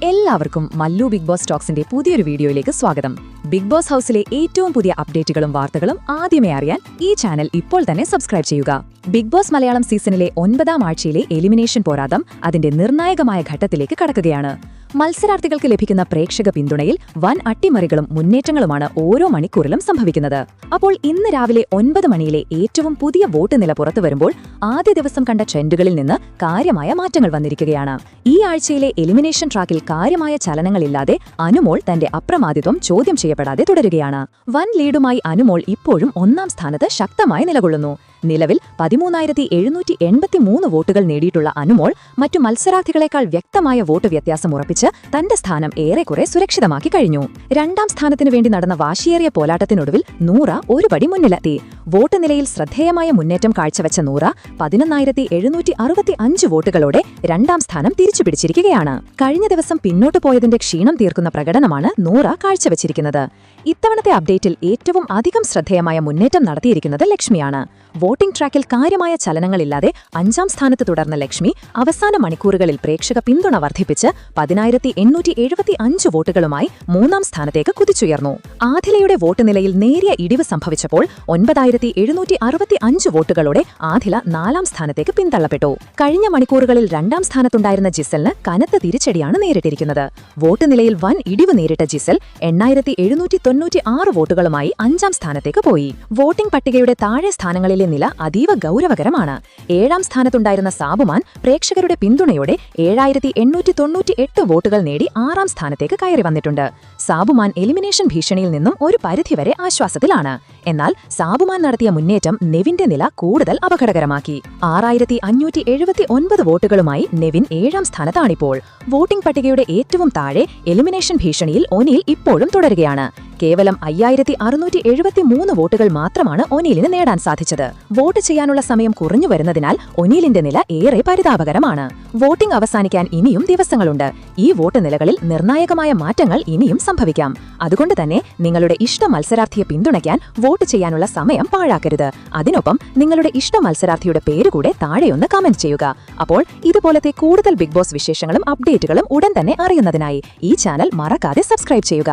എല്ലാവർക്കും Mallu big boss ടോക്സിന്റെ പുതിയൊരു വീഡിയോയിലേക്ക് സ്വാഗതം. ബിഗ് ബോസ് ഹൗസിലെ ഏറ്റവും പുതിയ അപ്ഡേറ്റുകളും വാർത്തകളും ആദ്യമേ അറിയാൻ ഈ ചാനൽ ഇപ്പോൾ തന്നെ സബ്സ്ക്രൈബ് ചെയ്യുക. ബിഗ് ബോസ് മലയാളം സീസണിലെ 9ാം ആഴ്ചയിലെ എലിമിനേഷൻ പോരാട്ടം അതിന്റെ നിർണായകമായ ഘട്ടത്തിലേക്ക് കടക്കുകയാണ്. മത്സരാർത്ഥികൾക്ക് ലഭിക്കുന്ന പ്രേക്ഷക പിന്തുണയിൽ വൻ അട്ടിമറികളും മുന്നേറ്റങ്ങളുമാണ് ഓരോ മണിക്കൂറിലും സംഭവിക്കുന്നത്. അപ്പോൾ ഇന്ന് രാവിലെ 9 മണിയിലെ ഏറ്റവും പുതിയ വോട്ട് നില പുറത്തുവരുമ്പോൾ ആദ്യ ദിവസം കണ്ട ട്രെൻഡുകളിൽ നിന്ന് കാര്യമായ മാറ്റങ്ങൾ വന്നിരിക്കുകയാണ്. ഈ ആഴ്ചയിലെ എലിമിനേഷൻ ട്രാക്കിൽ കാര്യമായ ചലനങ്ങളില്ലാതെ അനുമോൾ തന്റെ അപ്രമാദിത്വം ചോദ്യം ചെയ്യപ്പെടാതെ തുടരുകയാണ്. വൻ ലീഡുമായി അനുമോൾ ഇപ്പോഴും 1ാം സ്ഥാനത്ത് ശക്തമായി നിലകൊള്ളുന്നു. നിലവിൽ 13,783 വോട്ടുകൾ നേടിയിട്ടുള്ള അനുമോൾ മറ്റു മത്സരാർത്ഥികളെക്കാൾ വ്യക്തമായ വോട്ട് വ്യത്യാസം ഉറപ്പിച്ച് തന്റെ സ്ഥാനം ഏറെക്കുറെ സുരക്ഷിതമാക്കി കഴിഞ്ഞു. 2ാം സ്ഥാനത്തിനു വേണ്ടി നടന്ന വാശിയേറിയ പോരാട്ടത്തിനൊടുവിൽ നൂറ ഒരു പടി മുന്നിലെത്തി. വോട്ട് നിലയിൽ ശ്രദ്ധേയമായ മുന്നേറ്റം കാഴ്ചവെച്ച നൂറ 11,765 വോട്ടുകളോടെ 2ാം സ്ഥാനം തിരിച്ചുപിടിച്ചിരിക്കുകയാണ്. കഴിഞ്ഞ ദിവസം പിന്നോട്ടു പോയതിന്റെ ക്ഷീണം തീർക്കുന്ന പ്രകടനമാണ് നൂറ കാഴ്ചവെച്ചിരിക്കുന്നത്. ഇത്തവണത്തെ അപ്ഡേറ്റിൽ ഏറ്റവും അധികം ശ്രദ്ധേയമായ മുന്നേറ്റം നടത്തിയിരിക്കുന്നത് ലക്ഷ്മിയാണ്. വോട്ടിംഗ് ട്രാക്കിൽ കാര്യമായ ചലനങ്ങളില്ലാതെ 5ാം സ്ഥാനത്ത് തുടർന്ന ലക്ഷ്മി അവസാന മണിക്കൂറുകളിൽ പ്രേക്ഷക പിന്തുണ വർദ്ധിപ്പിച്ച് 10,875 വോട്ടുകളുമായി 3ാം സ്ഥാനത്തേക്ക് കുതിച്ചുയർന്നു. ആദിലയുടെ വോട്ട് നിലയിൽ നേരിയ ഇടിവ് സംഭവിച്ചപ്പോൾ 9,765 വോട്ടുകളോടെ ആദില 4ാം സ്ഥാനത്തേക്ക് പിന്തള്ളപ്പെട്ടു. കഴിഞ്ഞ മണിക്കൂറുകളിൽ 2ാം സ്ഥാനത്തുണ്ടായിരുന്ന ജിസലിന് കനത്ത തിരിച്ചടിയാണ് നേരിട്ടിരിക്കുന്നത്. വോട്ട് നിലയിൽ വൻ ഇടിവ് നേരിട്ട ജിസൽ 8,796 വോട്ടുകളുമായി 5ാം സ്ഥാനത്തേക്ക് പോയി. വോട്ടിംഗ് പട്ടികയുടെ താഴെ സ്ഥാനങ്ങളിലെ നില അതീവ ഗൗരവകരമാണ്. 7ാം സ്ഥാനത്തുണ്ടായിരുന്ന സാബുമാൻ പ്രേക്ഷകരുടെ പിന്തുണയോടെ 7,898 വോട്ടുകൾ നേടി 6ാം സ്ഥാനത്തേക്ക് കയറി വന്നിട്ടുണ്ട്. സാബുമാൻ എലിമിനേഷൻ ഭീഷണിയിൽ നിന്നും ഒരു പരിധിവരെ ആശ്വാസത്തിലാണ്. എന്നാൽ സാബുമാൻ നടത്തിയ മുന്നേറ്റം നെവിന്റെ നില കൂടുതൽ അപകടകരമാക്കി. 6,579 വോട്ടുകളുമായി നെവിൻ 7ാം സ്ഥാനത്താണിപ്പോൾ. വോട്ടിംഗ് പട്ടികയുടെ ഏറ്റവും താഴെ എലിമിനേഷൻ ഭീഷണിയിൽ ഒനീൽ ഇപ്പോഴും തുടരുകയാണ്. കേവലം 5,673 വോട്ടുകൾ മാത്രമാണ് ഒനീലിന് നേടാൻ സാധിച്ചത്. വോട്ട് ചെയ്യാനുള്ള സമയം കുറഞ്ഞു വരുന്നതിനാൽ ഒനീലിന്റെ നില ഏറെ പരിതാപകരമാണ്. വോട്ടിംഗ് അവസാനിക്കാൻ ഇനിയും ദിവസങ്ങളുണ്ട്. ഈ വോട്ട് നിലകളിൽ നിർണായകമായ മാറ്റങ്ങൾ ഇനിയും സംഭവിക്കാം. അതുകൊണ്ട് തന്നെ നിങ്ങളുടെ ഇഷ്ട മത്സരാർത്ഥിയെ പിന്തുണയ്ക്കാൻ വോട്ട് ചെയ്യാനുള്ള സമയം പാഴാക്കരുത്. അതിനൊപ്പം നിങ്ങളുടെ ഇഷ്ട മത്സരാർത്ഥിയുടെ പേര് കൂടെ താഴെയൊന്ന് കമന്റ് ചെയ്യുക. അപ്പോൾ ഇതുപോലത്തെ കൂടുതൽ ബിഗ് ബോസ് വിശേഷങ്ങളും അപ്ഡേറ്റുകളും ഉടൻ തന്നെ അറിയുന്നതിനായി ഈ ചാനൽ മറക്കാതെ സബ്സ്ക്രൈബ് ചെയ്യുക.